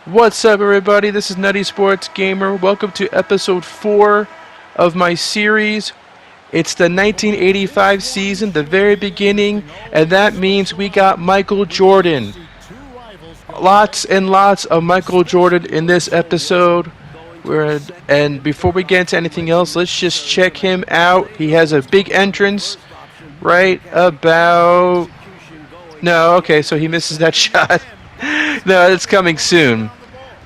What's up, everybody? This is Nutty Sports Gamer. Welcome to episode 4 of my series. It's the 1985 season, the very beginning, and that means we got Michael Jordan. Lots and lots of Michael Jordan in this episode. And before we get into anything else, let's just check him out. He has a big entrance right about... No, okay, so he misses that shot. No, it's coming soon.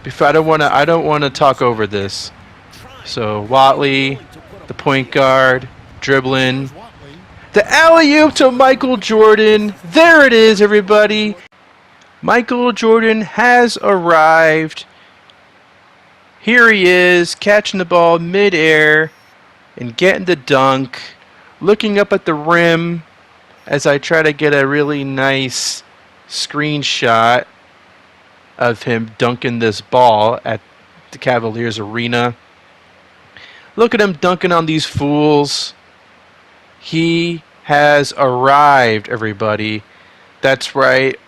I don't want to talk over this. So Watley, the point guard, dribbling, the alley-oop to Michael Jordan. There it is, everybody. Michael Jordan has arrived. Here he is, catching the ball mid-air and getting the dunk, looking up at the rim as I try to get a really nice screenshot of him dunking this ball at the Cavaliers arena. Look at him dunking on these fools. He has arrived, everybody. That's right.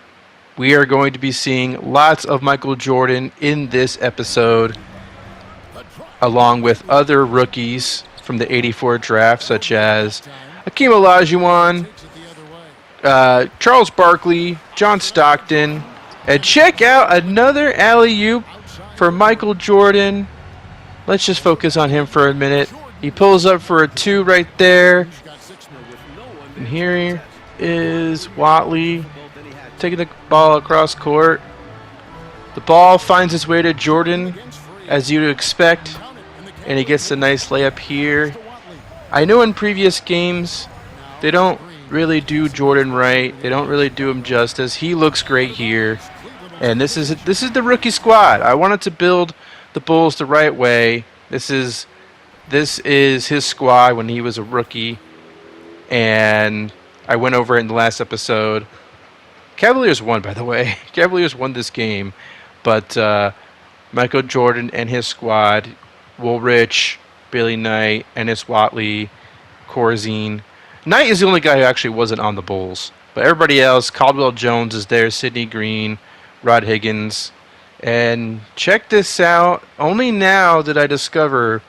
We are going to be seeing lots of Michael Jordan in this episode, along with other rookies from the '84 draft, such as Hakeem, Charles Barkley, John Stockton. And check out another alley-oop for Michael Jordan. Let's just focus on him for a minute. He pulls up for a 2 right there. And here is Watley taking the ball across court. The ball finds its way to Jordan, as you'd expect. And he gets a nice layup here. I know in previous games, they don't really do Jordan right. They don't really do him justice. He looks great here. And this is the rookie squad. I wanted to build the Bulls the right way. This is his squad when he was a rookie, and I went over it in the last episode. Cavaliers won, by the way. Cavaliers won this game, but Michael Jordan and his squad, Will Rich, Billy Knight, Ennis Watley, Corzine. Knight is the only guy who actually wasn't on the Bulls, but everybody else, Caldwell Jones is there, Sidney Green, Rod Higgins. And check this out. Only now did I discover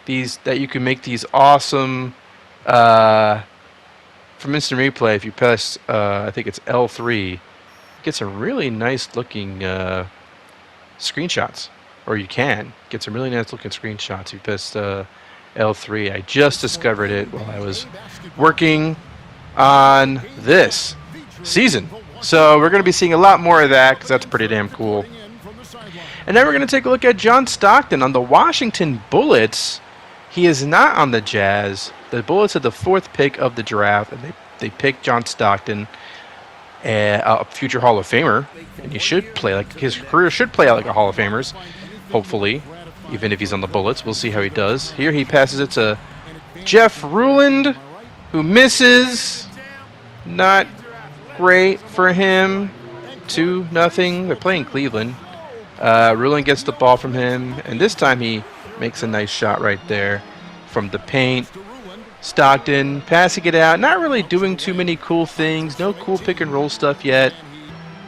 that you can make these awesome from instant replay. If you press I think it's L3, get some really nice looking screenshots. Or you can get some really nice looking screenshots if you press L3. I just discovered it while I was working on this season. So we're going to be seeing a lot more of that because that's pretty damn cool. And then we're going to take a look at John Stockton on the Washington Bullets. He is not on the Jazz. The Bullets had the 4th pick of the draft, and they picked John Stockton, a future Hall of Famer. And he should play like his career should play out like a Hall of Famer's, hopefully, even if he's on the Bullets. We'll see how he does. Here he passes it to Jeff Ruland, who misses. Not great for him. 2-0. They're playing Cleveland. Ruland gets the ball from him, and this time he makes a nice shot right there from the paint. Stockton passing it out, not really doing too many cool things. No cool pick and roll stuff yet.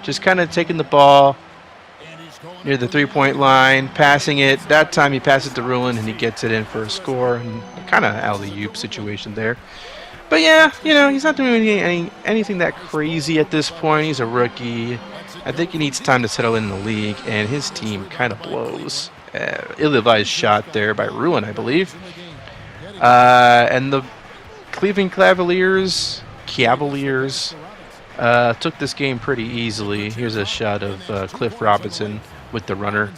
Just kind of taking the ball near the 3-point line, passing it. That time he passes to Ruland, and he gets it in for a score. And kind of alley-oop situation there. But yeah, he's not doing anything that crazy at this point. He's a rookie. I think he needs time to settle in the league, and his team kind of blows. Ill-advised shot there by Ruland, I believe. And the Cleveland Cavaliers took this game pretty easily. Here's a shot of Cliff Robinson with the runner.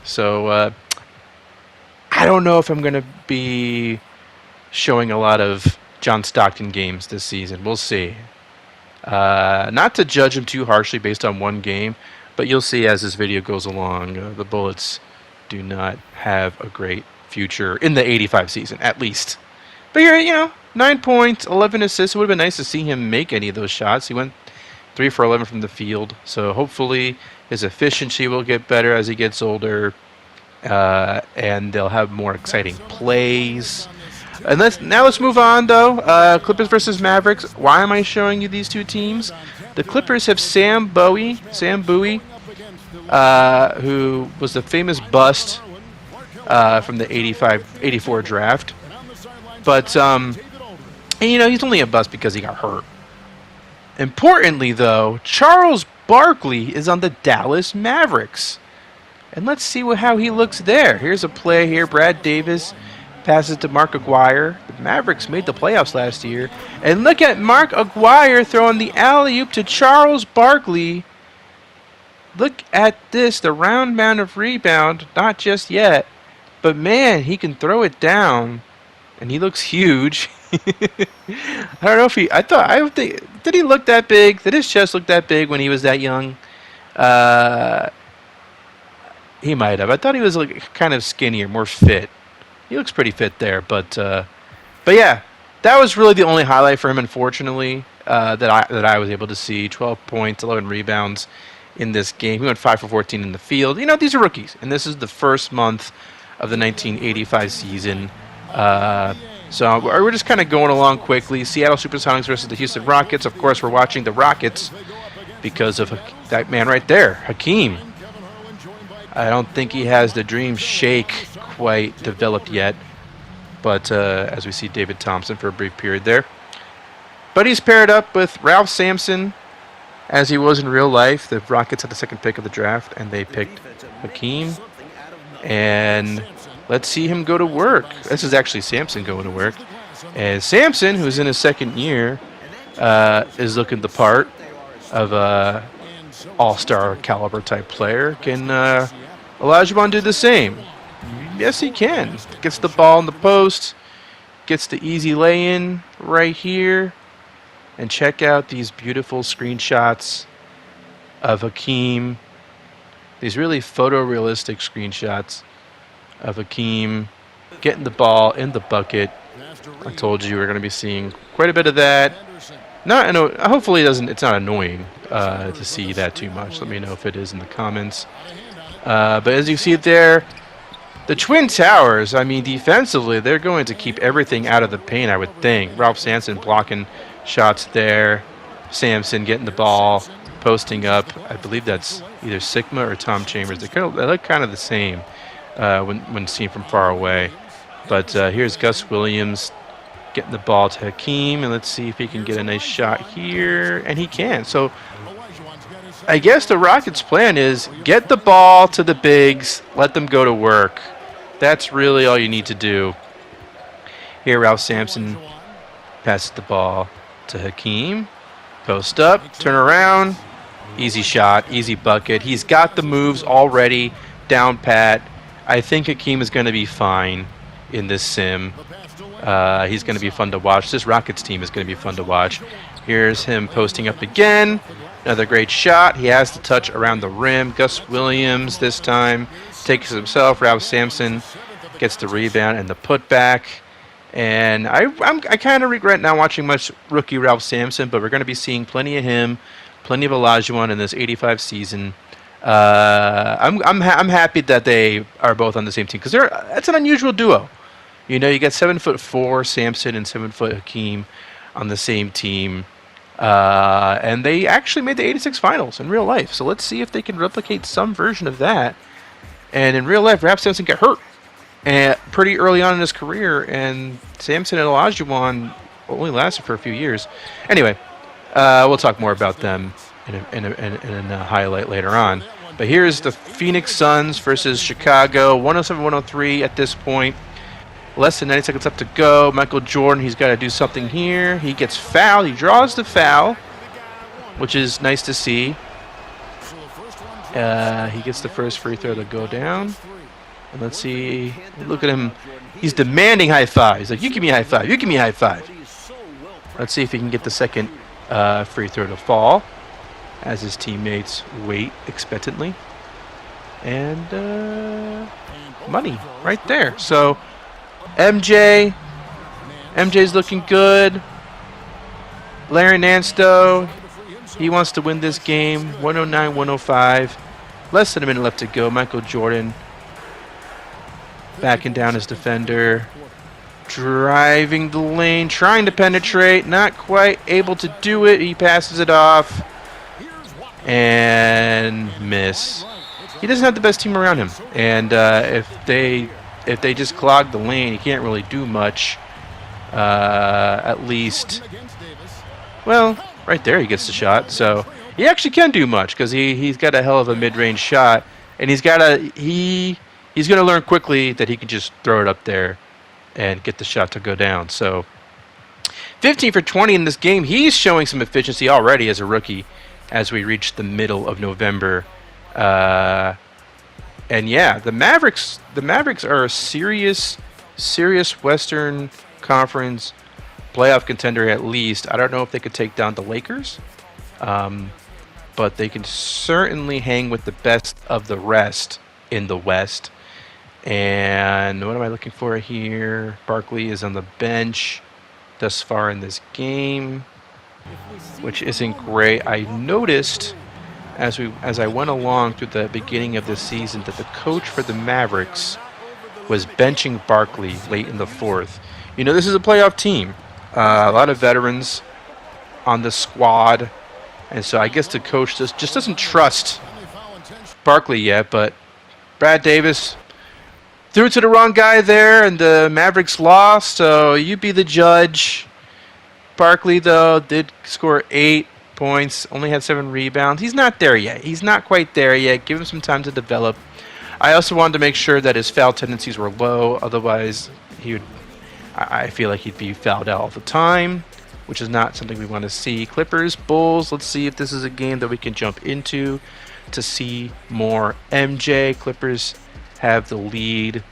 So I don't know if I'm going to be showing a lot of John Stockton games this season. We'll see. Not to judge him too harshly based on one game, but you'll see as this video goes along, the Bullets do not have a great future in the '85 season, at least. But here, 9 points, 11 assists. It would have been nice to see him make any of those shots. He went 3 for 11 from the field, so hopefully his efficiency will get better as he gets older, and they'll have more exciting plays. And let's move on, though. Clippers versus Mavericks. Why am I showing you these two teams? The Clippers have Sam Bowie, who was the famous bust from the 84 draft. But, and, you know, he's only a bust because he got hurt. Importantly, though, Charles Barkley is on the Dallas Mavericks. And let's see how he looks there. Here's a play here. Brad Davis passes to Mark Aguirre. The Mavericks made the playoffs last year. And look at Mark Aguirre throwing the alley-oop to Charles Barkley. Look at this, the round mound of rebound. Not just yet. But, man, he can throw it down. And he looks huge. I don't know if he... did he look that big? Did his chest look that big when he was that young? He might have. I thought he was like kind of skinnier, more fit. He looks pretty fit there, but yeah, that was really the only highlight for him, unfortunately, that I was able to see. 12 points, 11 rebounds in this game. He went 5 for 14 in the field. You know, these are rookies, and this is the first month of the 1985 season. So we're just kind of going along quickly. Seattle Supersonics versus the Houston Rockets. Of course, we're watching the Rockets because of that man right there, Hakeem. I don't think he has the dream shake quite developed yet. But as we see David Thompson for a brief period there. But he's paired up with Ralph Sampson, as he was in real life. The Rockets had the second pick of the draft, and they picked Hakeem. And let's see him go to work. This is actually Sampson going to work. And Sampson, who's in his second year, is looking the part of a all-star caliber type player. Can Olajuwon do the same? Yes, he can. Gets the ball in the post. Gets the easy lay-in right here. And check out these beautiful screenshots of Hakeem. These really photorealistic screenshots of Hakeem getting the ball in the bucket. I told you we're going to be seeing quite a bit of that. Hopefully it's not annoying to see that too much. Let me know if it is in the comments. But as you see it there, the Twin Towers, I mean, defensively, they're going to keep everything out of the paint, I would think. Ralph Sampson blocking shots there. Sampson getting the ball, posting up. I believe that's either Sigma or Tom Chambers. They look kind of the same when seen from far away. But here's Gus Williams getting the ball to Hakeem. And let's see if he can get a nice shot here. And he can. So I guess the Rockets' plan is get the ball to the bigs, let them go to work. That's really all you need to do. Here, Ralph Sampson passes the ball to Hakeem. Post up, turn around. Easy shot, easy bucket. He's got the moves already down pat. I think Hakeem is going to be fine in this sim. He's going to be fun to watch. This Rockets team is going to be fun to watch. Here's him posting up again. Another great shot. He has the touch around the rim. Gus Williams this time takes it himself. Ralph Sampson gets the rebound and the putback. And I kind of regret not watching much rookie Ralph Sampson, but we're going to be seeing plenty of him, plenty of Olajuwon in this 85 season. I'm happy that they are both on the same team because that's an unusual duo. You know, you got 7'4" Sampson and 7' Hakeem on the same team. And they actually made the 86 finals in real life. So let's see if they can replicate some version of that. And in real life, Ralph Sampson got hurt pretty early on in his career. And Sampson and Olajuwon only lasted for a few years. Anyway, we'll talk more about them in a highlight later on. But here's the Phoenix Suns versus Chicago. 107-103 at this point. Less than 90 seconds left to go. Michael Jordan, he's got to do something here. He gets fouled. He draws the foul, which is nice to see. He gets the first free throw to go down. And let's see. Look at him. He's demanding high five. He's like, you give me a high five. You give me a high five. Let's see if he can get the second free throw to fall as his teammates wait expectantly. And money right there. So MJ's looking good. Larry Nance, he wants to win this game. 109-105. Less than a minute left to go. Michael Jordan backing down his defender. Driving the lane, trying to penetrate. Not quite able to do it. He passes it off. And miss. he doesn't have the best team around him, and if they just clog the lane, he can't really do much. At least, well, right there he gets the shot, so he actually can do much because he's got a hell of a mid-range shot, and he's gonna learn quickly that he can just throw it up there and get the shot to go down. So 15 for 20 in this game. He's showing some efficiency already as a rookie as we reach the middle of November. And yeah, the Mavericks are a serious Western Conference playoff contender at least. I don't know if they could take down the Lakers, but they can certainly hang with the best of the rest in the West. And what am I looking for here? Barkley is on the bench thus far in this game, which isn't great. I noticed as I went along through the beginning of this season that the coach for the Mavericks was benching Barkley late in the fourth. You know, this is a playoff team. A lot of veterans on the squad, and so I guess the coach just doesn't trust Barkley yet. But Brad Davis threw it to the wrong guy there, and the Mavericks lost, so you be the judge. Barkley, though, did score 8 points, only had 7 rebounds. He's not there yet. He's not quite there yet. Give him some time to develop. I also wanted to make sure that his foul tendencies were low, otherwise I feel like he'd be fouled out all the time, which is not something we want to see. Clippers, Bulls, let's see if this is a game that we can jump into to see more MJ. Clippers have the lead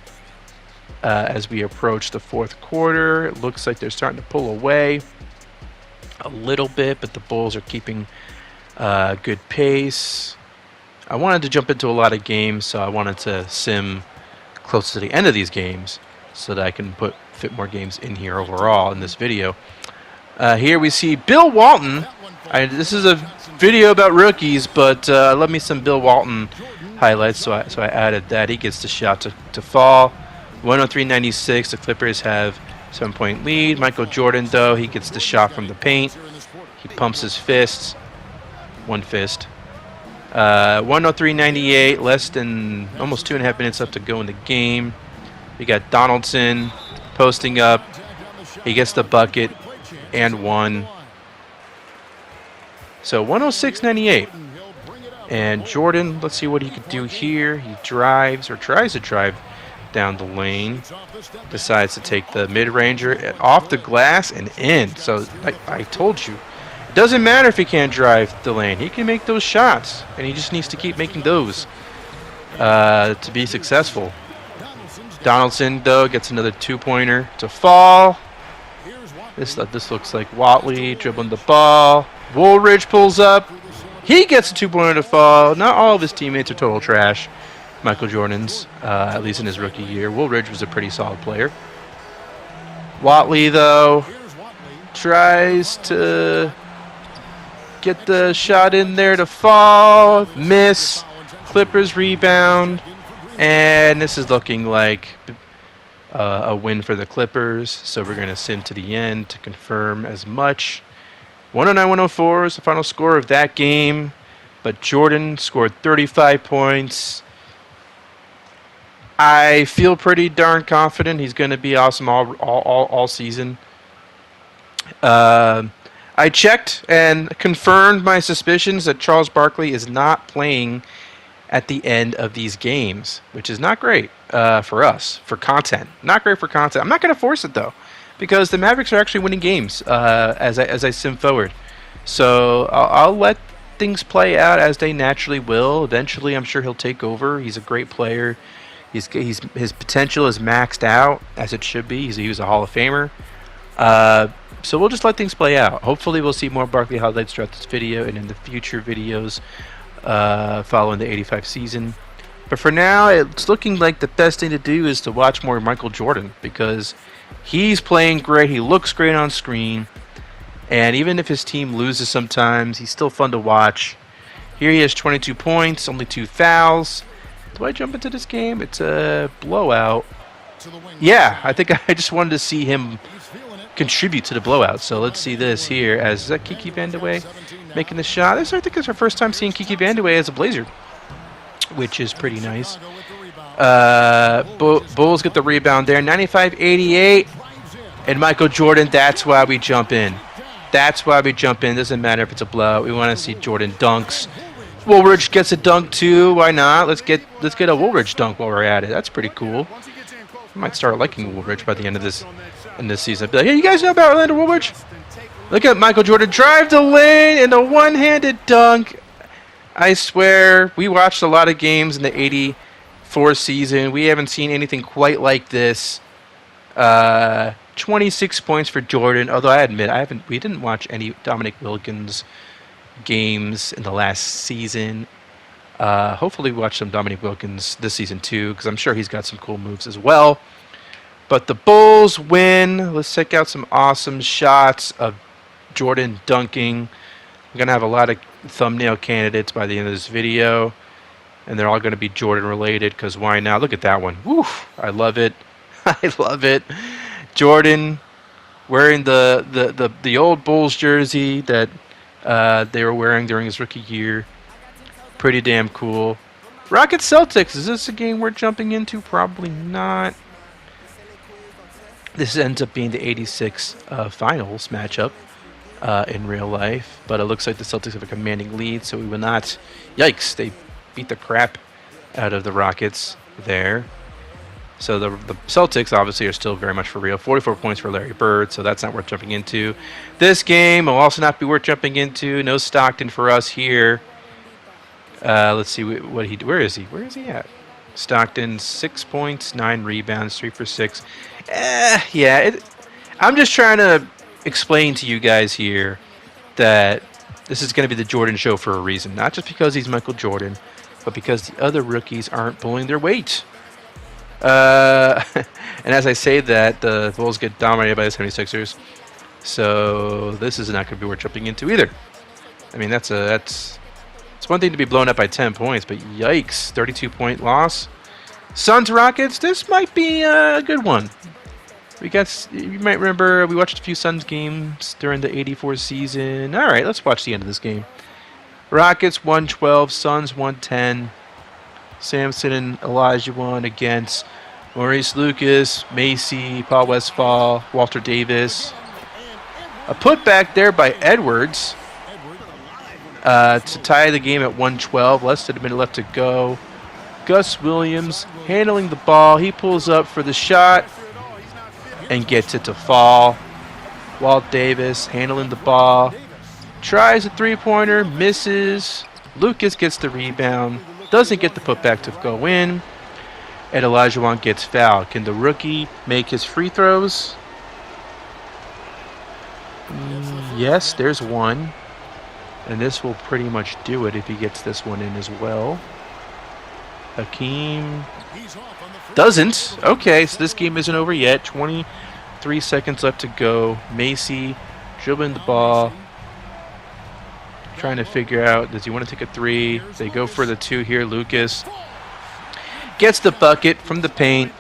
as we approach the fourth quarter. It looks like they're starting to pull away a little bit, but the Bulls are keeping good pace. I wanted to jump into a lot of games, so I wanted to sim close to the end of these games so that I can fit more games in here overall in this video. Here we see Bill Walton. This is a video about rookies, but I love me some Bill Walton highlights, so I added that. He gets the shot to fall. 103-96. The Clippers have 7-point lead. Michael Jordan, though, he gets the shot from the paint. He pumps his fists. One fist. 103-98. Less than almost 2.5 minutes left to go in the game. We got Donaldson posting up. He gets the bucket and one. So 106-98. And Jordan, let's see what he could do here. He drives or tries to drive down the lane. Decides to take the mid-ranger off the glass and in. So I told you, it doesn't matter if he can't drive the lane. He can make those shots, and he just needs to keep making those to be successful. Donaldson, though, gets another 2-pointer to fall. This looks like Watley dribbling the ball. Woolridge pulls up. He gets a 2-pointer to fall. Not all of his teammates are total trash. Michael Jordan's, at least in his rookie year. Woolridge was a pretty solid player. Watley, though, tries to get the shot in there to fall. Miss. Clippers rebound. And this is looking like a win for the Clippers. So we're going to sim to the end to confirm as much. 109-104 is the final score of that game. But Jordan scored 35 points. I feel pretty darn confident he's going to be awesome all season. I checked and confirmed my suspicions that Charles Barkley is not playing at the end of these games, which is not great for us, for content. Not great for content. I'm not going to force it, though, because the Mavericks are actually winning games as I sim forward. So I'll let things play out as they naturally will. Eventually, I'm sure he'll take over. He's a great player. His potential is maxed out, as it should be. He was a Hall of Famer. So we'll just let things play out. Hopefully we'll see more Barkley highlights throughout this video and in the future videos following the 85 season. But for now, it's looking like the best thing to do is to watch more Michael Jordan, because he's playing great. He looks great on screen. And even if his team loses sometimes, he's still fun to watch. Here he has 22 points, only 2 fouls. Do I jump into this game? It's a blowout. Yeah, I think I just wanted to see him contribute to the blowout. So let's see this here. Is that Kiki Vandeweghe making the shot? I think it's our first time seeing Kiki Vandeweghe as a Blazer. which is pretty nice. Bulls get the rebound there, 95-88. And Michael Jordan, that's why we jump in. That's why we jump in. Doesn't matter if it's a blowout. We want to see Jordan dunks. Woolridge gets a dunk too. Why not? Let's get a Woolridge dunk while we're at it. That's pretty cool. I might start liking Woolridge by the end of this season. I'd be like, hey, you guys know about Orlando Woolridge? Look at Michael Jordan drive the lane and a one-handed dunk. I swear, we watched a lot of games in the '84 season. We haven't seen anything quite like this. 26 points for Jordan. Although I admit, we didn't watch any Dominic Wilkins games in the last season. Hopefully we watch some Dominic Wilkins this season too, because I'm sure he's got some cool moves as well. But the Bulls win. Let's check out some awesome shots of Jordan dunking. I'm going to have a lot of thumbnail candidates by the end of this video, and they're all going to be Jordan related, because why not? Look at that one. Woo! I love it. I love it. Jordan wearing the old Bulls jersey that they were wearing during his rookie year. Pretty damn cool. Rockets Celtics. Is this a game we're jumping into? Probably not. This ends up being the '86 finals matchup in real life, but it looks like the Celtics have a commanding lead, so we will not. Yikes! They beat the crap out of the Rockets there. So the Celtics obviously are still very much for real. 44 points for Larry Bird, so that's not worth jumping into. This game will also not be worth jumping into. No Stockton for us here. Let's see what he. Where is he? Where is he at? Stockton, 6 points, 9 rebounds, 3 for 6. Yeah. I'm just trying to explain to you guys here that this is going to be the Jordan show for a reason. Not just because he's Michael Jordan, but because the other rookies aren't pulling their weight. And as I say that, the Bulls get dominated by the 76ers. So this is not going to be worth jumping into either. I mean, it's one thing to be blown up by 10 points, but yikes, 32-point loss. Suns Rockets, this might be a good one. You might remember we watched a few Suns games during the '84 season. All right, let's watch the end of this game. Rockets 112, Suns 110. Sampson and Olajuwon against Maurice Lucas, Macy, Paul Westphal, Walter Davis. A putback there by Edwards to tie the game at 112. Less than a minute left to go. Gus Williams handling the ball. He pulls up for the shot and gets it to fall. Walt Davis handling the ball. Tries a three-pointer, misses. Lucas gets the rebound. Doesn't get the putback to go in. And Olajuwon gets fouled. Can the rookie make his free throws? Yes, there's one. And this will pretty much do it if he gets this one in as well. Hakeem doesn't. Okay, so this game isn't over yet. 23 seconds left to go. Macy dribbling the ball. Trying to figure out, does he want to take a three? They go for the two here. Lucas gets the bucket from the paint.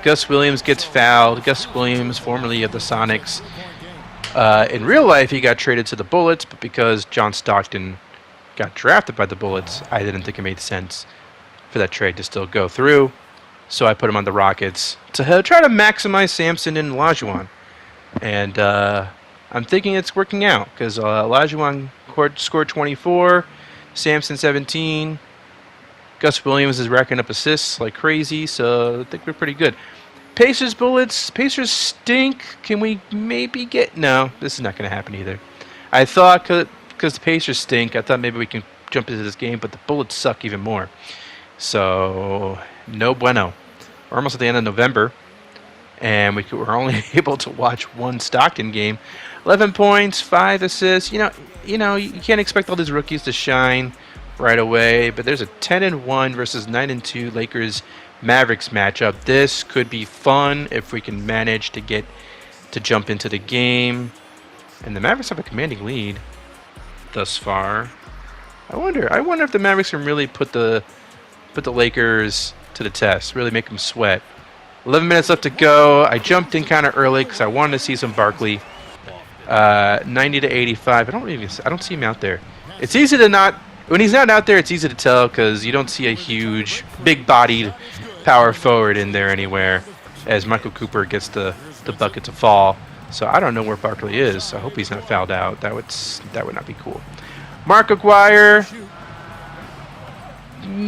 Gus Williams gets fouled. Gus Williams, formerly of the Sonics. In real life, he got traded to the Bullets, but because John Stockton got drafted by the Bullets, I didn't think it made sense for that trade to still go through. So I put him on the Rockets to try to maximize Sampson and Olajuwon. And I'm thinking it's working out because Olajuwon scored 24, Sampson 17. Gus Williams is racking up assists like crazy, so I think we're pretty good. Pacers Bullets. Pacers stink. Can we maybe get... No, this is not going to happen either. I thought because the Pacers stink, I thought maybe we can jump into this game, but the Bullets suck even more. So, no bueno. We're almost at the end of November, and we're only able to watch one Stockton game. 11 points, 5 assists. You can't expect all these rookies to shine right away, but there's a 10-1 versus 9-2 Lakers Mavericks matchup. This could be fun if we can manage to jump into the game. And the Mavericks have a commanding lead thus far. I wonder if the Mavericks can really put the Lakers to the test, really make them sweat. 11 minutes left to go. I jumped in kind of early because I wanted to see some Barkley. 90-85. I don't see him out there. It's easy to not When he's not out there, it's easy to tell because you don't see a huge, big-bodied power forward in there anywhere as Michael Cooper gets the bucket to fall. So I don't know where Barkley is. I hope he's not fouled out. That would not be cool. Mark Aguirre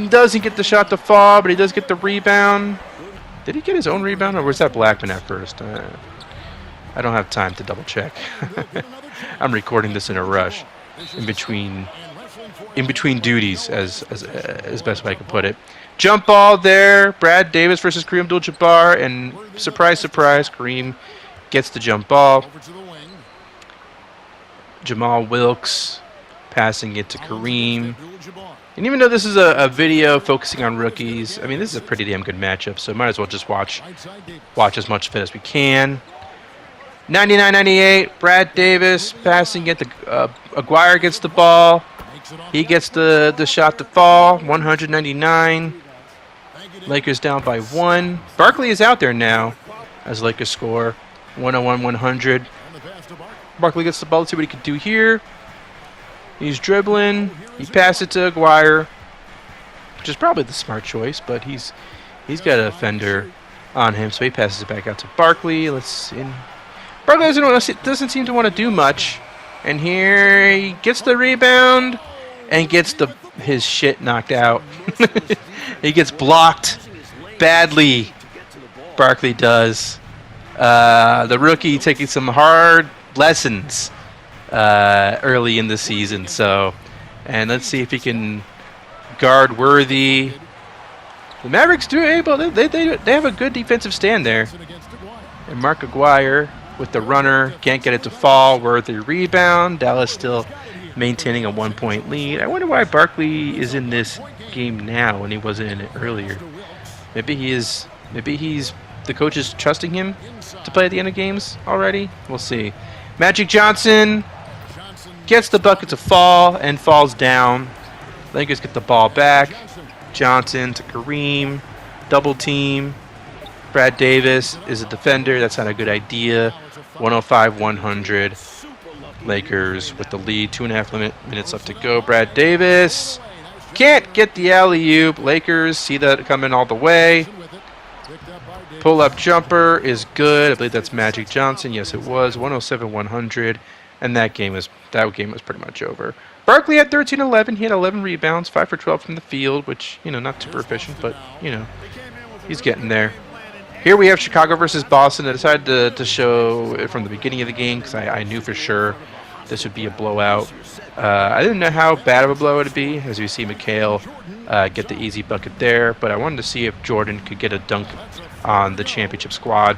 doesn't get the shot to fall, but he does get the rebound. Did he get his own rebound, or was that Blackman at first? I don't have time to double check. I'm recording this in a rush, in between duties, as best way I can put it. Jump ball there. Brad Davis versus Kareem Abdul-Jabbar, and surprise, surprise, Kareem gets the jump ball. Jamal Wilkes passing it to Kareem. And even though this is a video focusing on rookies, I mean, this is a pretty damn good matchup, so might as well just watch as much of it as we can. 99-98, Brad Davis passing it to Aguirre gets the ball. He gets the shot to fall. 199. Lakers down by 1. Barkley is out there now as Lakers score 101-100. Barkley gets the ball. Let's see what he can do here. He's dribbling. He passes it to Aguirre, which is probably the smart choice, but he's got a defender on him, so he passes it back out to Barkley. Let's see. Barkley doesn't seem to want to do much, and here he gets the rebound and gets his shit knocked out. He gets blocked badly. Barkley does. The rookie taking some hard lessons early in the season. So, and let's see if he can guard Worthy. The Mavericks they have a good defensive stand there. And Mark Aguirre with the runner can't get it to fall. Worthy rebound. Dallas still maintaining a 1-point lead. I wonder why Barkley is in this game now when he wasn't in it earlier. Maybe he's the coach is trusting him to play at the end of games already. We'll see. Magic Johnson gets the bucket to fall and falls down. Lakers get the ball back. Johnson to Kareem. Double team. Brad Davis is a defender. That's not a good idea. 105-100. Lakers with the lead. 2.5 minutes left to go. Brad Davis can't get the alley-oop. Lakers see that coming all the way. Pull-up jumper is good. I believe that's Magic Johnson. Yes, it was. 107-100. And that game was pretty much over. Barkley had 13-11. He had 11 rebounds, 5 for 12 from the field, which, not super efficient, but, he's getting there. Here we have Chicago versus Boston. I decided to show it from the beginning of the game because I knew for sure this would be a blowout. I didn't know how bad of a blowout it would be, as you see McHale get the easy bucket there, but I wanted to see if Jordan could get a dunk on the championship squad.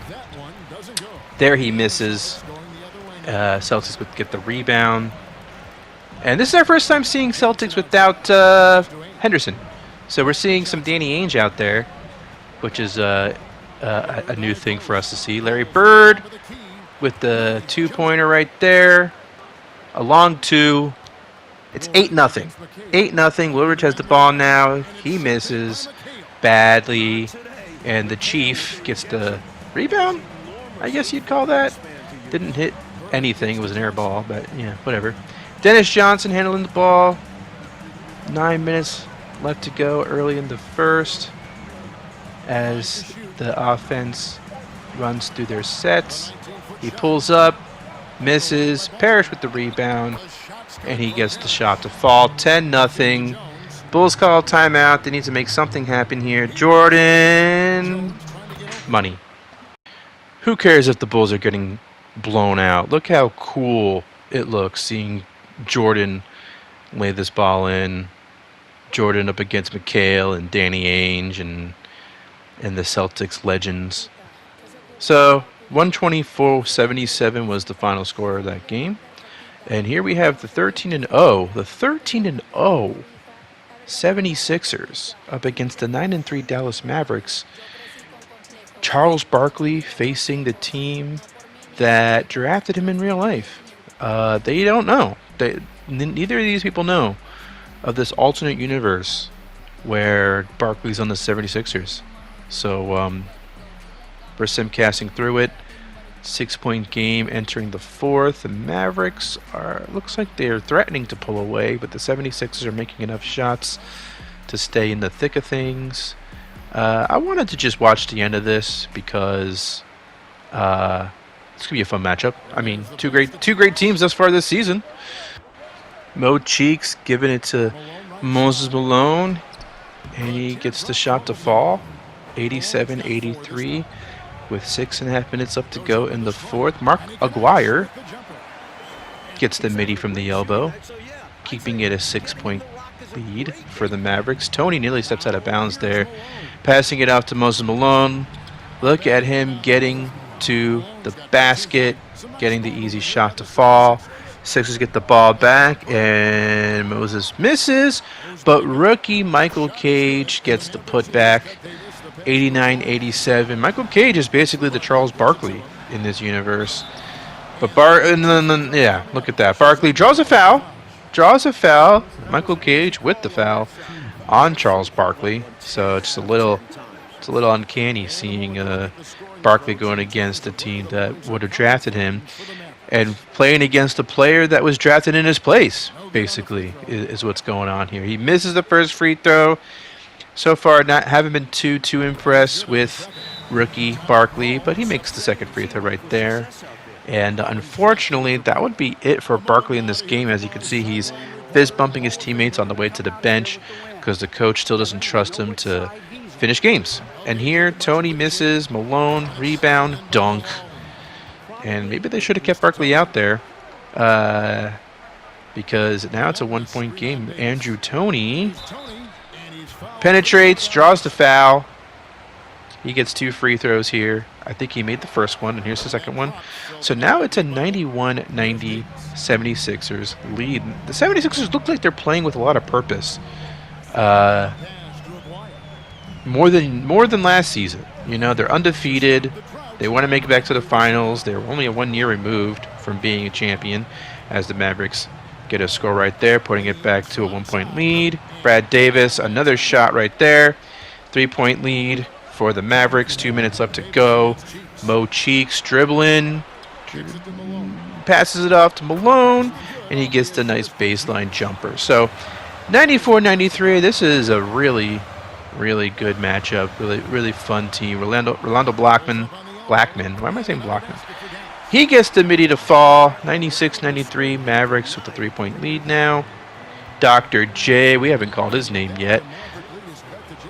There he misses. Celtics would get the rebound. And this is our first time seeing Celtics without Henderson. So we're seeing some Danny Ainge out there, which is a new thing for us to see. Larry Bird with the two-pointer right there. A long two. It's 8-0. 8-0. Woodridge has the ball now. He misses badly. And the Chief gets the rebound, I guess you'd call that. Didn't hit anything. It was an air ball, but yeah, whatever. Dennis Johnson handling the ball. 9 minutes left to go early in the first as the offense runs through their sets. He pulls up, misses, Parrish with the rebound, and he gets the shot to fall. 10-0. Bulls call timeout. They need to make something happen here. Jordan. Money. Who cares if the Bulls are getting blown out? Look how cool it looks seeing Jordan lay this ball in. Jordan up against McHale and Danny Ainge and the Celtics legends. So 124-77 was the final score of that game. And here we have the 13-0. The 13-0 76ers up against the 9-3 Dallas Mavericks. Charles Barkley facing the team that drafted him in real life. They don't know. Neither of these people know of this alternate universe where Barkley's on the 76ers. So we're simcasting through it. 6-point game entering the fourth. The Mavericks looks like they're threatening to pull away, but the 76ers are making enough shots to stay in the thick of things. I wanted to just watch the end of this because it's gonna be a fun matchup. I mean, two great teams thus far this season. Mo Cheeks giving it to Moses Malone, and he gets the shot to fall. 87-83 with 6.5 minutes left to go in the fourth. Mark Aguirre gets the midi from the elbow, keeping it a 6-point lead for the Mavericks. Tony nearly steps out of bounds there, passing it off to Moses Malone. Look at him getting to the basket, getting the easy shot to fall. Sixers get the ball back, and Moses misses, but rookie Michael Cage gets the putback. 89-87. Michael Cage is basically the Charles Barkley in this universe. But look at that. Barkley draws a foul. Michael Cage with the foul on Charles Barkley. So it's a little uncanny seeing Barkley going against a team that would have drafted him and playing against a player that was drafted in his place, basically, is what's going on here. He misses the first free throw. So far, haven't been too impressed with rookie Barkley, but he makes the second free throw right there. And unfortunately, that would be it for Barkley in this game. As you can see, he's fist bumping his teammates on the way to the bench because the coach still doesn't trust him to finish games. And here, Tony misses, Malone, rebound, dunk. And maybe they should have kept Barkley out there because now it's a 1-point game. Andrew Toney penetrates, draws the foul. He gets 2 free throws here. I think he made the first one, and here's the second one. So now it's a 91-90 76ers lead. The 76ers look like they're playing with a lot of purpose. More than last season. You know, they're undefeated. They want to make it back to the finals. They're only 1 year removed from being a champion, as the Mavericks get a score right there, putting it back to a 1-point lead. Brad Davis, another shot right there. 3-point lead for the Mavericks. 2 minutes left to go. Mo Cheeks dribbling. Passes it off to Malone, and he gets the nice baseline jumper. So 94-93, this is a really good matchup. Really fun team. Rolando Blackman. Why am I saying Blackman? He gets the midi to fall. 96-93, Mavericks with the 3-point lead now. Dr. J, we haven't called his name yet,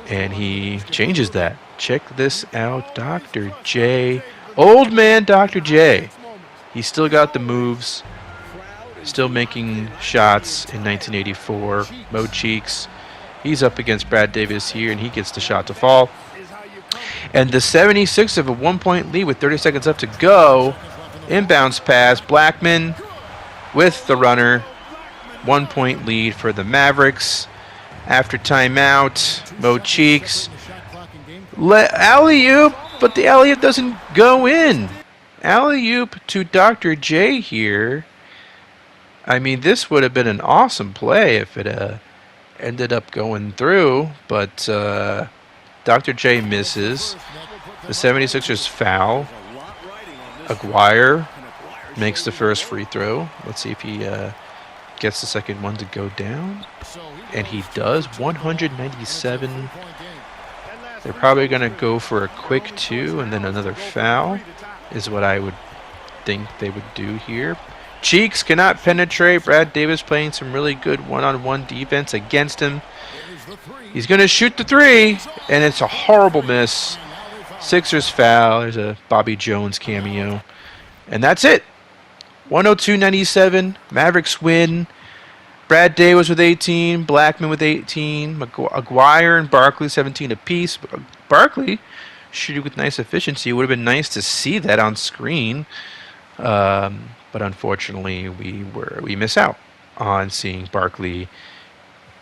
and he changes that. Check this out, Dr. J. Old man Dr. J. He's still got the moves, still making shots in 1984. Mo Cheeks, he's up against Brad Davis here, and he gets the shot to fall. And the 76 have a 1-point lead with 30 seconds left to go. Inbounds pass, Blackman with the runner. 1-point lead for the Mavericks. After timeout, Mo Cheeks. Alley-oop, but the alley-oop doesn't go in. Alley-oop to Dr. J here. I mean, this would have been an awesome play if it ended up going through, but Dr. J misses. The 76ers foul. Aguirre makes the first free throw. Let's see if he gets the second one to go down. And he does. 197. They're probably going to go for a quick 2 and then another foul is what I would think they would do here. Cheeks cannot penetrate. Brad Davis playing some really good one-on-one defense against him. He's going to shoot the 3, and it's a horrible miss. Sixers foul. There's a Bobby Jones cameo. And that's it. 102-97. Mavericks win. Brad Davis with 18. Blackman with 18. Aguirre and Barkley 17 apiece. Barkley shooting with nice efficiency. It would have been nice to see that on screen. But unfortunately, we miss out on seeing Barkley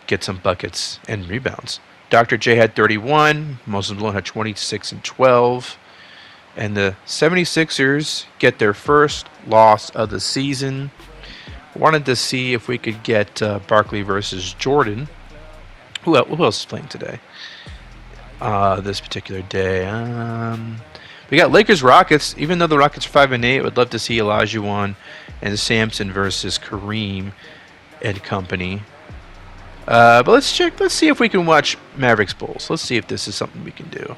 get some buckets and rebounds. Dr. J had 31. Moses Malone had 26 and 12. And the 76ers get their first loss of the season. Wanted to see if we could get Barkley versus Jordan. Who else is playing today? This particular day. We got Lakers Rockets. Even though the Rockets are 5-8, I would love to see Olajuwon and Sampson versus Kareem and company. But let's check. Let's see if we can watch Mavericks Bulls. Let's see if this is something we can do.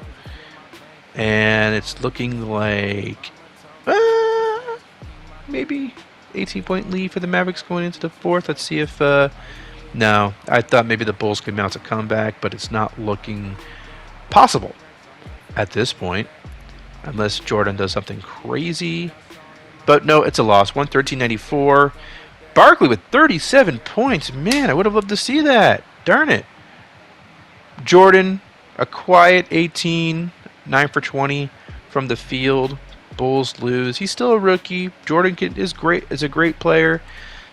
And it's looking like maybe 18-point lead for the Mavericks going into the fourth. Let's see if no. I thought maybe the Bulls could mount a comeback, but it's not looking possible at this point, unless Jordan does something crazy. But no, it's a loss. 113-94. Barkley with 37 points. Man, I would have loved to see that. Darn it. Jordan, a quiet 18, 9 for 20 from the field. Bulls lose. He's still a rookie. Jordan is great. Is a great player.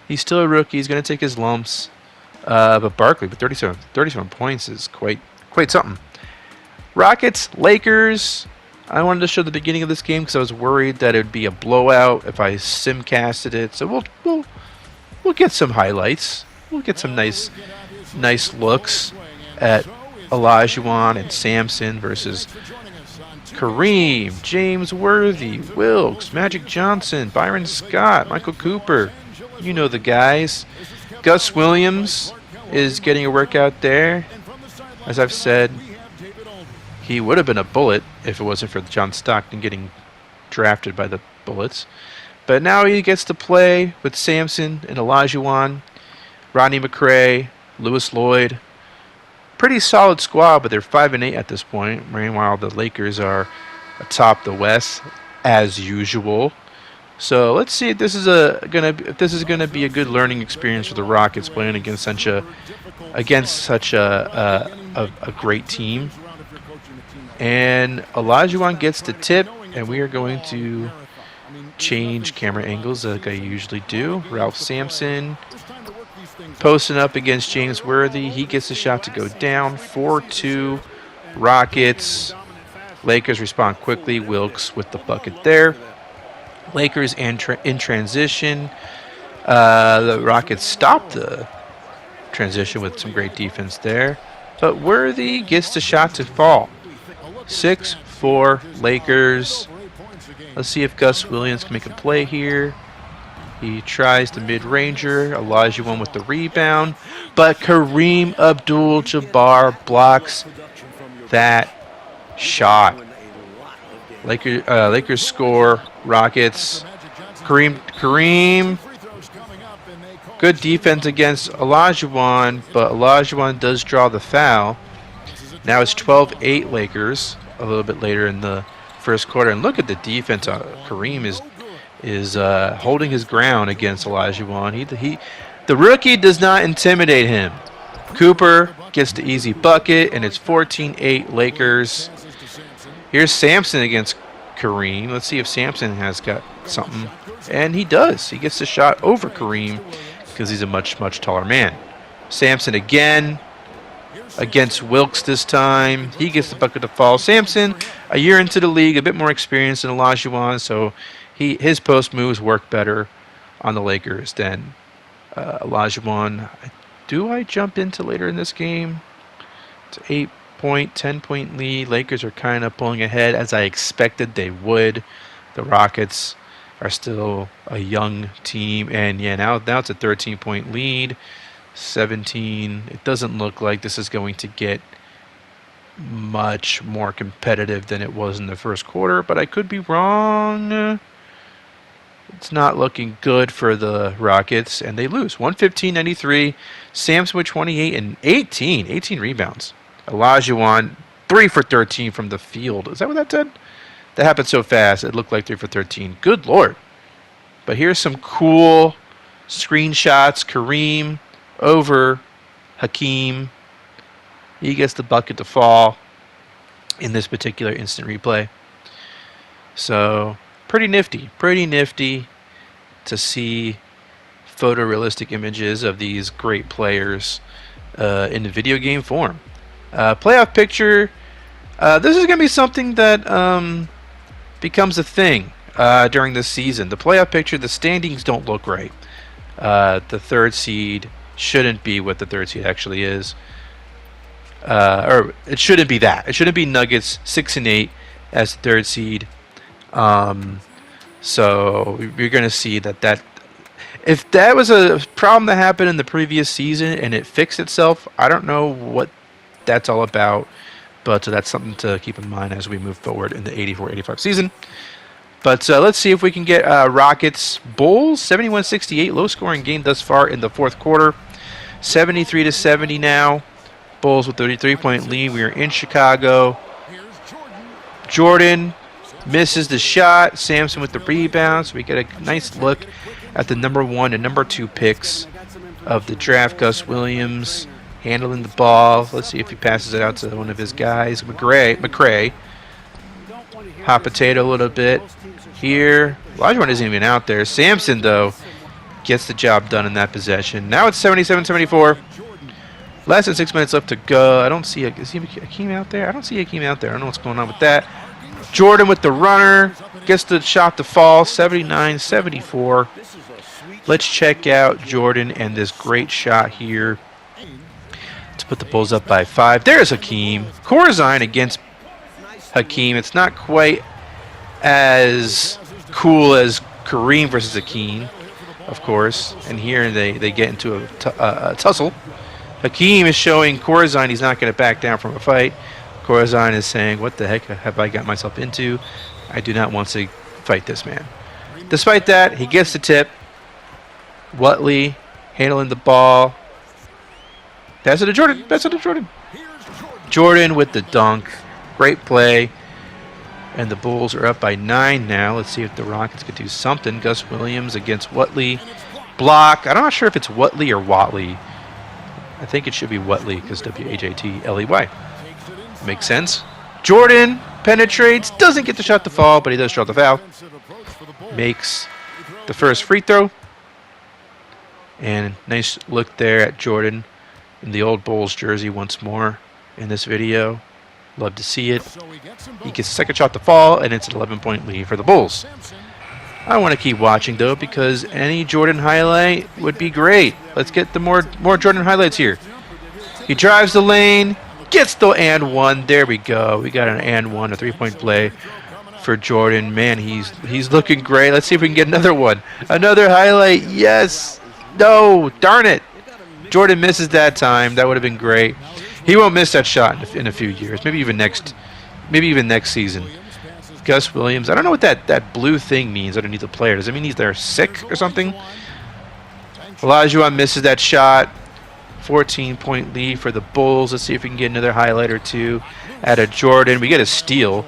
He's still a rookie. He's going to take his lumps. But Barkley with 37 points is quite something. Rockets, Lakers. I wanted to show the beginning of this game because I was worried that it would be a blowout if I simcasted it. So we'll get some highlights. We'll get some nice looks at Olajuwon and Sampson versus Kareem, James Worthy, Wilkes, Magic Johnson, Byron Scott, Michael Cooper. You know the guys. Gus Williams is getting a workout there. As I've said, he would have been a Bullet if it wasn't for John Stockton getting drafted by the Bullets. But now he gets to play with Sampson and Olajuwon, Rodney McRae, Lewis Lloyd. Pretty solid squad, but they're 5-8 at this point. Meanwhile, the Lakers are atop the West as usual. So let's see if this is gonna be a good learning experience for the Rockets playing against such a great team. And Olajuwon gets the tip, and we are going to change camera angles like I usually do. Ralph Sampson posting up against James Worthy. He gets the shot to go down. 4-2 Rockets. Lakers respond quickly. Wilkes with the bucket there. Lakers in transition. The Rockets stop the transition with some great defense there. But Worthy gets the shot to fall. 6-4 Lakers. Let's see if Gus Williams can make a play here. He tries the mid-ranger. Olajuwon with the rebound. But Kareem Abdul-Jabbar blocks that shot. Lakers score. Rockets. Kareem. Good defense against Olajuwon, but Olajuwon does draw the foul. Now it's 12-8 Lakers a little bit later in the first quarter. And look at the defense. Kareem is holding his ground against Olajuwon. The rookie does not intimidate him. Cooper gets the easy bucket, and it's 14-8 Lakers. Here's Sampson against Kareem. Let's see if Sampson has got something. And he does. He gets the shot over Kareem because he's a much taller man. Sampson again against Wilkes this time. He gets the bucket to fall. Sampson, a year into the league, a bit more experienced than Olajuwon, so his post moves work better on the Lakers than Olajuwon. Do I jump into later in this game? It's an 8-point, 10-point lead. Lakers are kind of pulling ahead as I expected they would. The Rockets are still a young team, and yeah, now it's a 13-point lead. 17. It doesn't look like this is going to get much more competitive than it was in the first quarter, but I could be wrong. It's not looking good for the Rockets, and they lose 115-93. Sampson with 28 and 18 rebounds. Olajuwon 3 for 13 from the field. Is that what that said? That happened so fast. It looked like 3 for 13. Good Lord. But here's some cool screenshots. Kareem over Hakeem. He gets the bucket to fall in this particular instant replay. So pretty nifty to see photorealistic images of these great players in the video game form. Playoff picture. This is going to be something that becomes a thing during this season. The playoff picture, the standings don't look right. The third seed shouldn't be what the third seed actually is. Or it shouldn't be that. It shouldn't be Nuggets 6 and 8 as the third seed. So you're going to see that if that was a problem that happened in the previous season and it fixed itself, I don't know what that's all about, but that's something to keep in mind as we move forward in the 84-85 season. But let's see if we can get Rockets Bulls 71-68, low scoring game thus far in the fourth quarter. 73-70 now. Bulls with 33-point lead. We are in Chicago. Jordan misses the shot. Sampson with the rebound. So we get a nice look at the number 1 and number 2 picks of the draft. Gus Williams handling the ball. Let's see if he passes it out to one of his guys. McCray. Hot potato a little bit here. Olajuwon isn't even out there. Sampson, though, gets the job done in that possession. Now it's 77-74. Less than 6 minutes left to go. I don't see is Hakeem out there? I don't see Hakeem out there. I don't know what's going on with that. Jordan with the runner. Gets the shot to fall. 79-74. Let's check out Jordan and this great shot here to put the Bulls up by 5. There's Hakeem. Corzine against Hakeem. It's not quite as cool as Kareem versus Hakeem, of course. And here they get into a tussle. Hakeem is showing Corzine he's not going to back down from a fight. Corzine is saying, what the heck have I got myself into? I do not want to fight this man. Despite that, he gets the tip. Watley handling the ball. Pass it to Jordan. Pass it to Jordan. Jordan with the dunk. Great play. And the Bulls are up by 9 now. Let's see if the Rockets could do something. Gus Williams against Watley. Block. I'm not sure if it's Watley or Watley. I think it should be Watley because W-H-A-T-L-E-Y. Makes sense. Jordan penetrates. Doesn't get the shot to fall, but he does draw the foul. Makes the first free throw. And nice look there at Jordan in the old Bulls jersey once more in this video. Love to see it. He gets the second shot to fall, and it's an 11-point lead for the Bulls. I want to keep watching, though, because any Jordan highlight would be great. Let's get the more Jordan highlights here. He drives the lane, gets the and one. There we go. We got an and one, a 3-point play for Jordan. Man, he's looking great. Let's see if we can get another one. Another highlight. Yes. No. Darn it. Jordan misses that time. That would have been great. He won't miss that shot in a few years. Maybe even next season. Gus Williams. I don't know what that blue thing means underneath the player. Does it mean he's there sick or something? Olajuwon misses that shot. 14-point lead for the Bulls. Let's see if we can get another highlight or two out of Jordan. We get a steal,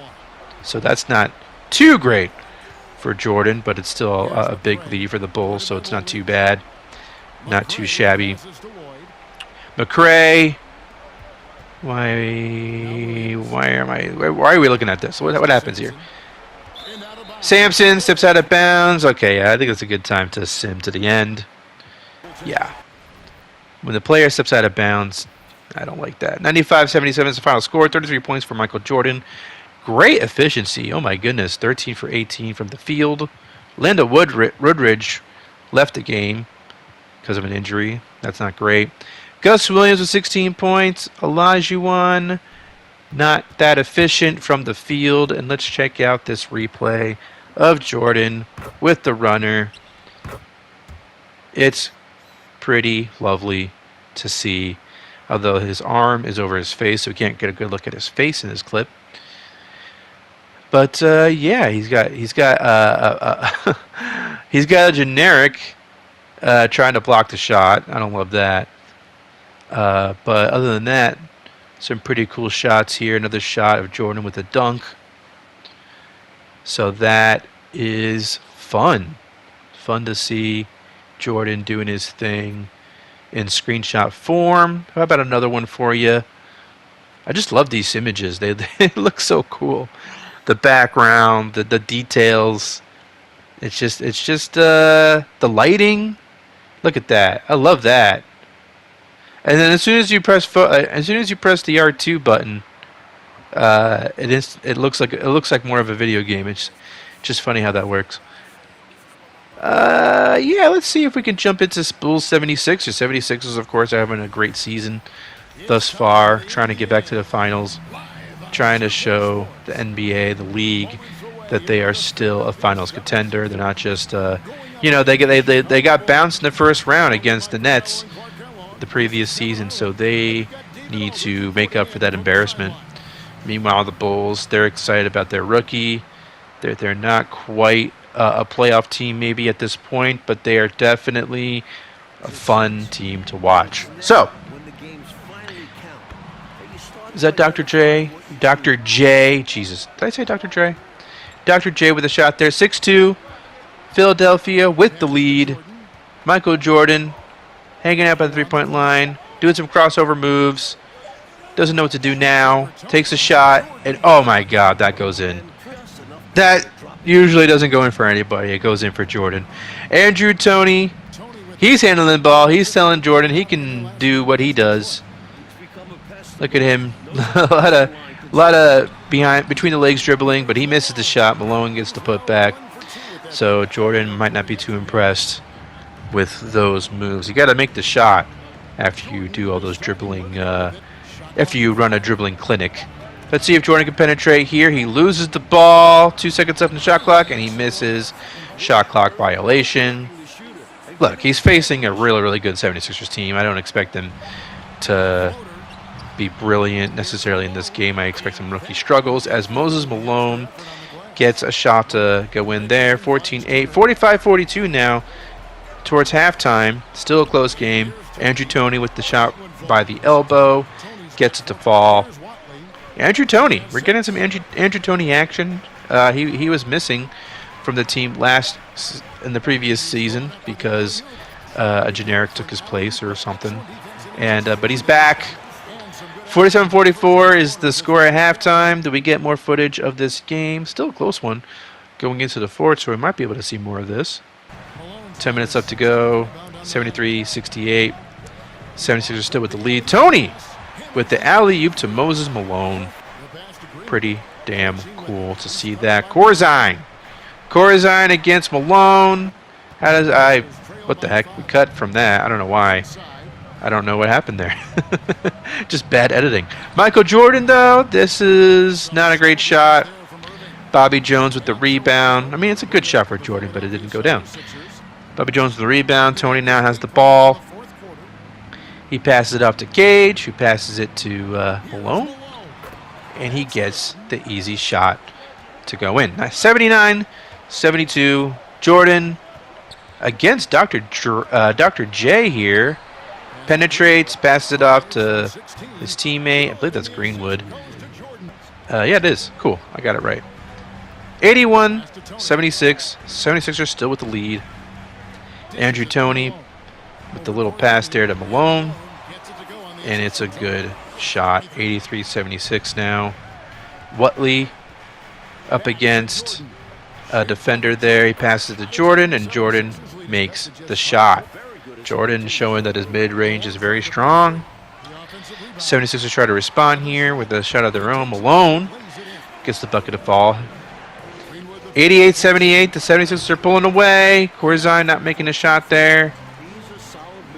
so that's not too great for Jordan, but it's still a big lead for the Bulls, so it's not too bad. Not too shabby. McCray. Why are we looking at this? What happens here? Sampson steps out of bounds. Okay, yeah, I think it's a good time to sim to the end. Yeah. When the player steps out of bounds, I don't like that. 95-77 is the final score. 33 points for Michael Jordan. Great efficiency. Oh, my goodness. 13 for 18 from the field. Linda Woodridge left the game because of an injury. That's not great. Gus Williams with 16 points. Olajuwon, not that efficient from the field. And let's check out this replay of Jordan with the runner. It's pretty lovely to see, although his arm is over his face, so we can't get a good look at his face in this clip. But yeah, he's got a generic trying to block the shot. I don't love that. But other than that, some pretty cool shots here. Another shot of Jordan with a dunk. So that is fun. Fun to see Jordan doing his thing in screenshot form. How about another one for you? I just love these images. They look so cool. The background, the details. It's just the lighting. Look at that. I love that. And then as soon as you press the R2 button, it looks like more of a video game. It's just funny how that works. Yeah, let's see if we can jump into Bulls 76ers. 76ers, of course, are having a great season thus far, trying to get back to the finals, trying to show the NBA, the league, that they are still a finals contender. They're not just, they got bounced in the first round against the Nets the previous season, so they need to make up for that embarrassment. Meanwhile, the Bulls, they're excited about their rookie. They're not quite a playoff team maybe at this point, but they are definitely a fun team to watch. So, is that Dr. J? Dr. J. Jesus. Did I say Dr. J? Dr. J with a shot there. 6-2. Philadelphia with the lead. Michael Jordan hanging out by the three-point line. Doing some crossover moves. Doesn't know what to do now. Takes a shot. And oh my God, that goes in. That usually doesn't go in for anybody. It goes in for Jordan. Andrew Toney. He's handling the ball. He's telling Jordan he can do what he does. Look at him. a lot of between the legs dribbling, but he misses the shot. Malone gets the putback. So Jordan might not be too impressed with those moves. You got to make the shot after you do all those dribbling. After you run a dribbling clinic. Let's see if Jordan can penetrate here. He loses the ball. 2 seconds left in the shot clock, and he misses. Shot clock violation. Look, he's facing a really, really good 76ers team. I don't expect them to be brilliant necessarily in this game. I expect some rookie struggles as Moses Malone gets a shot to go in there. 14-8, 45-42 now towards halftime. Still a close game. Andrew Toney with the shot by the elbow. Gets it to fall. Andrew Toney. We're getting some Andrew Toney action. He was missing from the team in the previous season because a generic took his place or something. But he's back. 47-44 is the score at halftime. Do we get more footage of this game? Still a close one going into the fourth, so we might be able to see more of this. 10 minutes left to go. 73-68. 76ers still with the lead. Toney with the alley-oop to Moses Malone. Pretty damn cool to see that. Corzine against Malone. What the heck? We cut from that. I don't know why. I don't know what happened there. Just bad editing. Michael Jordan, though, this is not a great shot. Bobby Jones with the rebound. I mean, it's a good shot for Jordan, but it didn't go down. Bobby Jones with the rebound. Toney now has the ball. He passes it off to Gage, who passes it to Malone. And he gets the easy shot to go in. 79-72. Jordan against Dr. J here. Penetrates, passes it off to his teammate. I believe that's Greenwood. Yeah, it is. Cool. I got it right. 81-76. 76ers still with the lead. Andrew Toney with the little pass there to Malone. And it's a good shot. 83-76 now. Watley up against a defender there. He passes to Jordan, and Jordan makes the shot. Jordan showing that his mid-range is very strong. 76ers try to respond here with a shot of their own. Malone gets the bucket to fall. 88-78, the 76ers are pulling away. Corzine not making a shot there.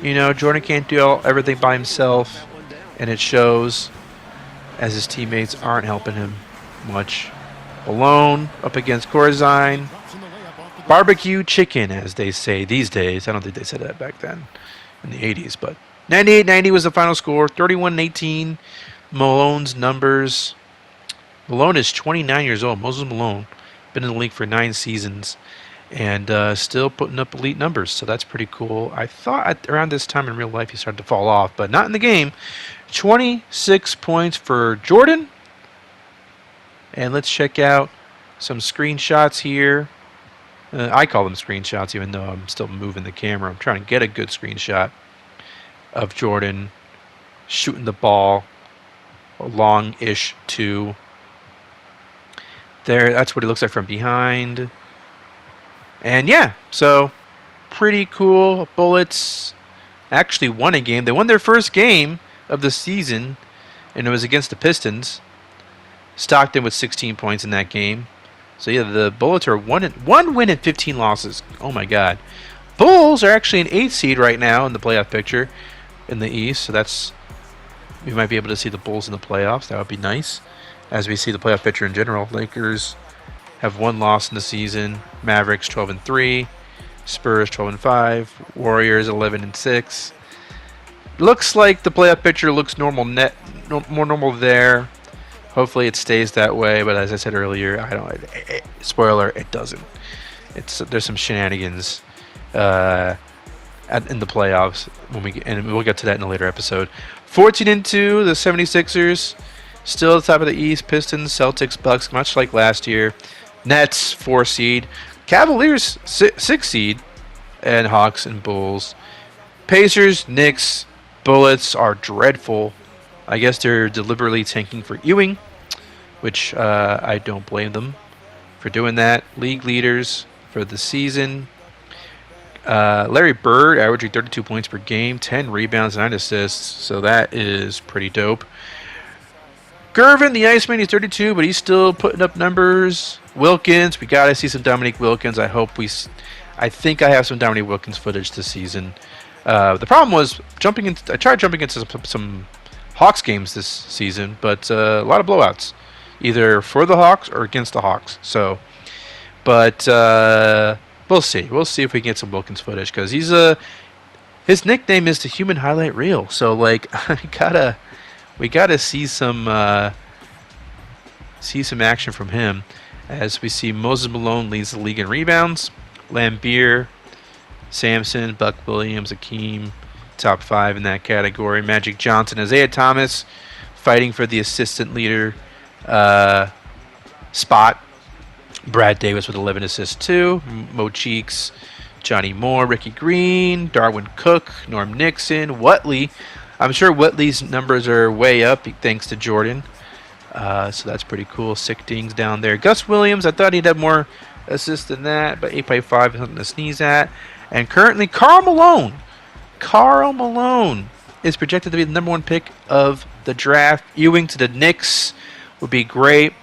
You know, Jordan can't do everything by himself, and it shows as his teammates aren't helping him much. Malone up against Corzine. Barbecue chicken, as they say these days. I don't think they said that back then in the 80s, but 98-90 was the final score. 31-18. Malone's numbers. Malone is 29 years old. Moses Malone. Been in the league for 9 seasons and still putting up elite numbers, so that's pretty cool. I thought around this time in real life he started to fall off, but not in the game. 26 points for Jordan. And let's check out some screenshots here. I call them screenshots even though I'm still moving the camera. I'm trying to get a good screenshot of Jordan shooting the ball a long-ish two. There, that's what it looks like from behind. And yeah, so pretty cool. Bullets actually won a game. They won their first game of the season, and it was against the Pistons. Stockton with 16 points in that game. So yeah, the Bullets are one win and 15 losses. Oh my God. Bulls are actually an 8th seed right now in the playoff picture in the East. So that's, we might be able to see the Bulls in the playoffs. That would be nice. As we see the playoff picture in general, Lakers have one loss in the season. Mavericks 12-3, Spurs 12-5, Warriors 11-6. Looks like the playoff picture looks normal, more normal there. Hopefully it stays that way, but as I said earlier, spoiler, it doesn't. There's some shenanigans in the playoffs and we'll get to that in a later episode. 14-2, the 76ers still at the top of the East. Pistons, Celtics, Bucks, much like last year. Nets 4 seed, Cavaliers 6 seed, and Hawks and Bulls. Pacers, Knicks, Bullets are dreadful. I guess they're deliberately tanking for Ewing, which I don't blame them for doing that. League leaders for the season. Larry Bird averaging 32 points per game, 10 rebounds, 9 assists, so that is pretty dope. Gervin, the Iceman, he's 32, but he's still putting up numbers. Wilkins, we got to see some Dominique Wilkins. I think I have some Dominique Wilkins footage this season. The problem was I tried jumping into some Hawks games this season, but a lot of blowouts, either for the Hawks or against the Hawks. So, but we'll see. We'll see if we can get some Wilkins footage because his nickname is the Human Highlight Reel. So like, we gotta see some action from him. As we see, Moses Malone leads the league in rebounds. Lambeer, Sampson, Buck Williams, Hakeem, top 5 in that category. Magic Johnson, Isaiah Thomas, fighting for the assistant leader spot. Brad Davis with 11 assists too. Mo Cheeks, Johnny Moore, Ricky Green, Darwin Cook, Norm Nixon, Whitley. I'm sure Whitley's numbers are way up thanks to Jordan. So that's pretty cool. Sick dings down there. Gus Williams, I thought he'd have more assists than that, but 8.5 is something to sneeze at. And currently, Karl Malone is projected to be the #1 pick of the draft. Ewing to the Knicks would be great.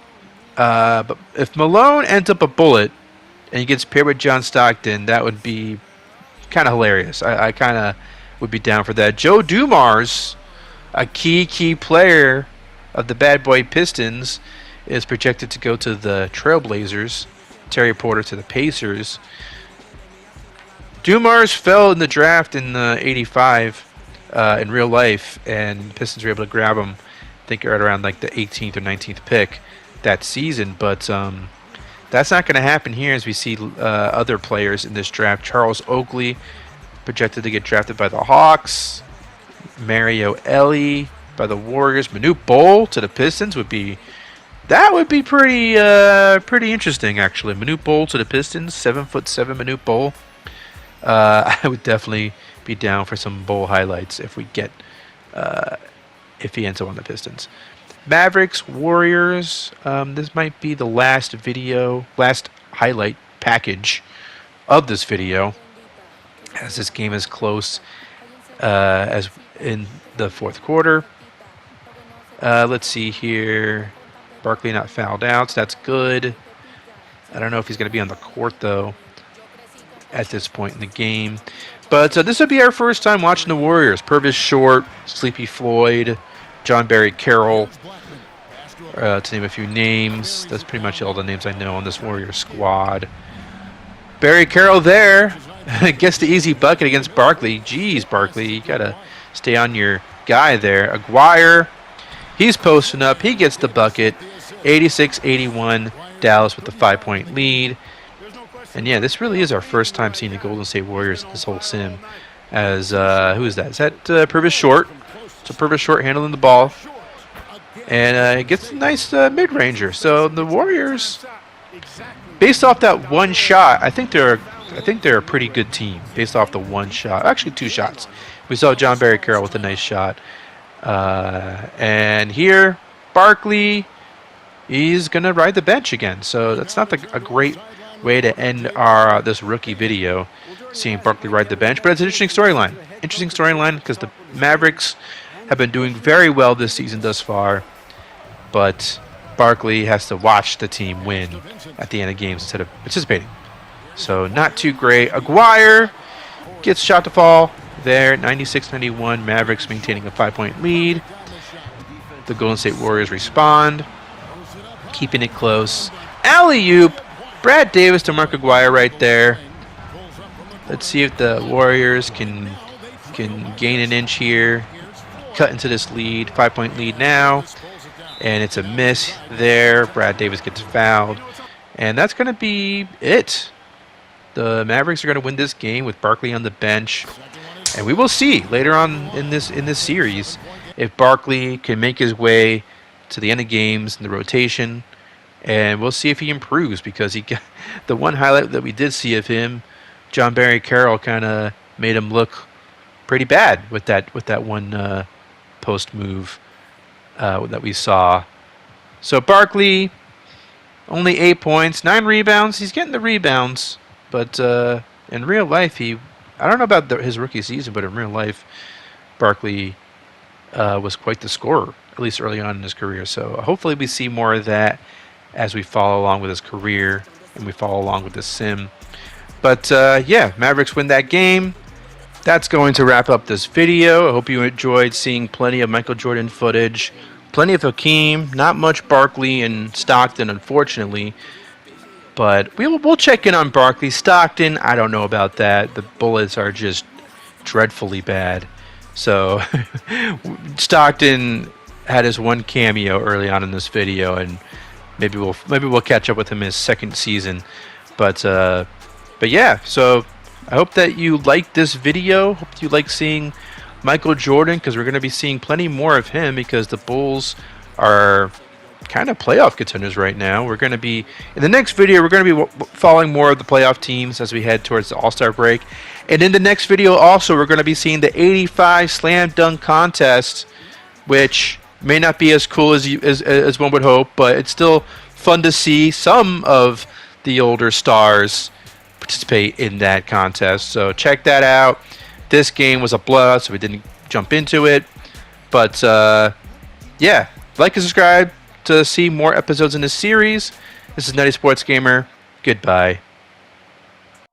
But if Malone ends up a Bullet and he gets paired with John Stockton, that would be kind of hilarious. I kind of would be down for that. Joe Dumars, a key player of the Bad Boy Pistons, is projected to go to the Trailblazers. Terry Porter to the Pacers. Dumars fell in the draft in 85 in real life, and Pistons were able to grab him, I think right around like the 18th or 19th pick that season. But that's not going to happen here as we see other players in this draft. Charles Oakley, projected to get drafted by the Hawks. Mario Elie by the Warriors. Manute Bol to the Pistons would be pretty interesting actually. Manute Bol to the Pistons, 7'7" Manute Bol. I would definitely be down for some Bol highlights if he ends up on the Pistons. Mavericks, Warriors. This might be the last highlight package of this video, as this game is close as in the fourth quarter. Let's see here. Barkley not fouled out, so that's good. I don't know if he's going to be on the court, though, at this point in the game. But this would be our first time watching the Warriors. Purvis Short, Sleepy Floyd, John Barry Carroll, to name a few names. That's pretty much all the names I know on this Warriors squad. Barry Carroll there gets the easy bucket against Barkley. Jeez, Barkley, you got to stay on your guy there. Aguirre, he's posting up. He gets the bucket. 86-81, Dallas with the 5-point lead. And yeah, this really is our first time seeing the Golden State Warriors in this whole sim. As who is that? Is that Purvis Short? So Purvis Short handling the ball, and gets a nice mid-ranger. So the Warriors, based off that one shot, I think they're a pretty good team. Based off the one shot, actually 2 shots. We saw John Barry Carroll with a nice shot, and here Barkley, he's gonna ride the bench again. So that's not a great way to end our this rookie video, seeing Barkley ride the bench, but it's an interesting storyline. Interesting storyline because the Mavericks have been doing very well this season thus far, but Barkley has to watch the team win at the end of games instead of participating. So not too great. Aguirre gets shot to fall there. 96-91. Mavericks maintaining a 5-point lead. The Golden State Warriors respond, keeping it close. Alley-oop Brad Davis to Mark Aguirre right there. Let's see if the Warriors can gain an inch here, cut into this lead, 5-point lead now, and it's a miss there. Brad Davis gets fouled, and that's going to be it. The Mavericks are going to win this game with Barkley on the bench, and we will see later on in this series if Barkley can make his way to the end of games in the rotation, and we'll see if he improves, because he got the one highlight that we did see of him, John Barry Carroll kind of made him look pretty bad with that one post move that we saw. So Barkley, only 8 points, 9 rebounds. He's getting the rebounds, but in real life, I don't know about his rookie season, but in real life, Barkley was quite the scorer, at least early on in his career. So hopefully we see more of that as we follow along with his career and we follow along with this sim. But yeah, Mavericks win that game. That's going to wrap up this video. I hope you enjoyed seeing plenty of Michael Jordan footage, plenty of Hakeem, not much Barkley and Stockton, unfortunately. But we'll check in on Barkley. Stockton, I don't know about that. The Bullets are just dreadfully bad. So Stockton had his one cameo early on in this video, and maybe we'll catch up with him in his second season. But yeah, so I hope that you liked this video. Hope you like seeing Michael Jordan, because we're going to be seeing plenty more of him, because the Bulls are kind of playoff contenders right now. We're going to be, in the next video, we're going to be following more of the playoff teams as we head towards the All-Star break. And in the next video also, we're going to be seeing the 85 slam dunk contest, which may not be as cool as one would hope, but it's still fun to see some of the older stars participate in that contest. So check that out. This game was a blowout, so we didn't jump into it. But yeah, like and subscribe to see more episodes in this series. This is Nutty Sports Gamer. Goodbye.